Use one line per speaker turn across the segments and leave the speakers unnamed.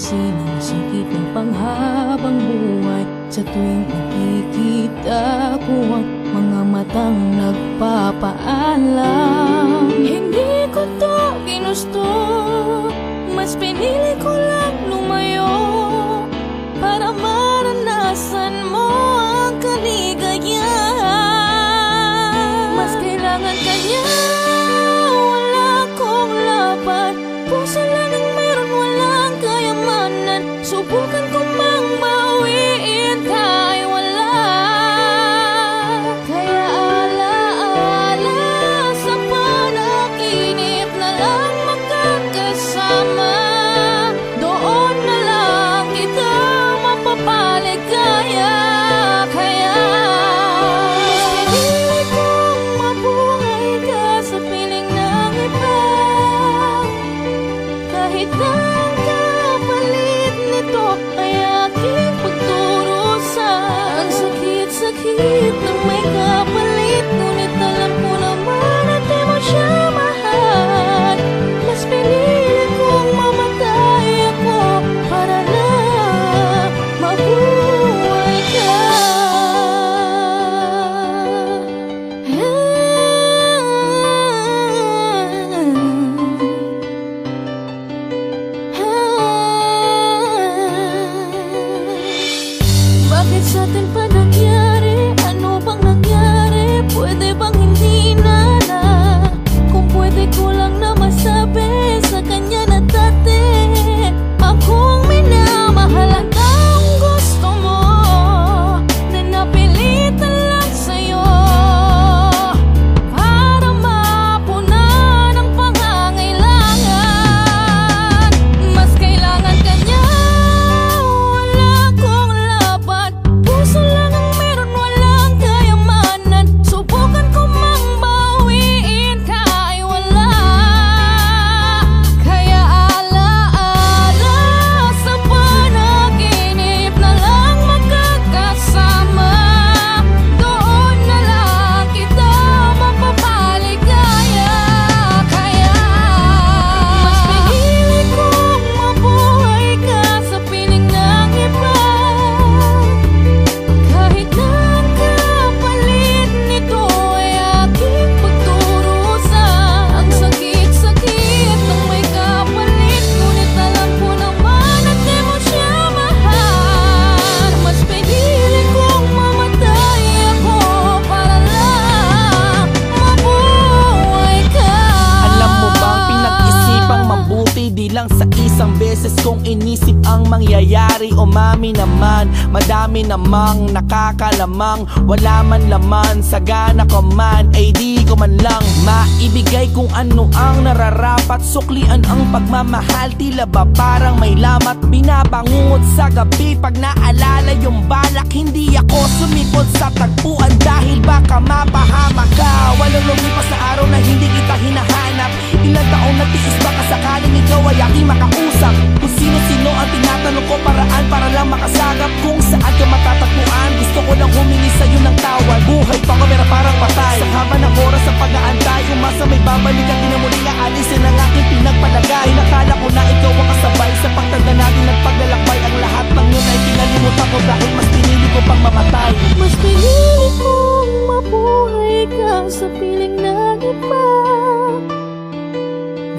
mapapansin ang sakit ng panghabang buhay. Sa tuwing nakikita ko ang mga matang nagpapaalam, hindi ko to ginusto, mas pinili ko lang lumayo para maranasan mo ang kaligayahan. Mas kailangan ka niya, wala akong laban. Puso lang ang meron, walang kayamanan. Subukan ko mang bawiin kahit wala. Kaya alaala sa panaginip na lang magkakasama. Doon na lang kita mapapaligaya. Kaya mas pinili kong mabuhay ka sa piling ng iba. Kahit ang kapalit nito ay aking pagdurusa. Ang sakit-sakit na may kapalit, ngunit alam ko naman at di mo siya mahal. Mas pinili kong mamatay ako para lang mabuhay ka. Bakit sa atin pa nangyari? Ano bang nangyari? Pwede bang hindi na na? Kung pwede ko lang na masabi sa kanya na dati akong minamahal at ang gusto mo, na napilitan lang sa'yo para mapunan ang pangangailangan. Mas kailangan ka niya, wala akong laban. Puso lang ang meron, walang kayamanan. Subukan ko mang bawiin kahit wala. Kaya alaala sa panaginip na lang magkakasama. Doon na lang kita mapapaligaya. Kaya mas pinili kong mabuhay ka sa piling ng iba. Kahit ang kapalit nito ay aking pagdurusa. Ang sakit-sakit ng may kapalit, ngunit alam ko naman at di mo siya mahal. Mas pinili kong mamatay ako para lang mabuhay ka.
Alam mo bang pinag-isipang mabuti, di lang sa isang beses kong inisip ang mangyayari. Umami naman, madami namang nakakalamang, wala man laman, sagana ko man, ay di ko man lang maibigay kung ano ang nararapat. Suklian ang pagmamahal, tila ba parang may lamat. Binabangungot sa gabi pag naalala yung balak. Hindi ako sumipot sa tagpuan dahil baka mapahama ka. Walang lumipas na araw na hindi kita hinahanap. Ilang taong nagtiis baka sakaling ikaw ay aking makausap. Kung sino-sino ang tinatanong ko, paraan para lang makasagap. Kung saan ka matatagpuan, gusto ko lang humingi sa'yo ng tawad. Buhay pa ko pero parang patay. Sa haba ng oras sa pag-aantay, umasa may babalik at tinamuling aalisin ang aking pinagpalagay. Nakala ko na ikaw ang kasabay sa pagtanda natin at paglalakbay. Ang lahat ng yun ay kinalimutan ko dahil mas pinili ko pang mamatay.
Mas pinili kong mabuhay ka sa piling ng iba.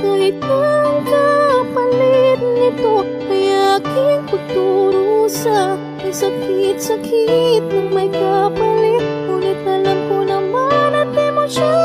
Kahit ang kapalit nito ay aking pagdurusa. Ang sakit-sakit ng may kapalit, ngunit alam ko naman at di mo siya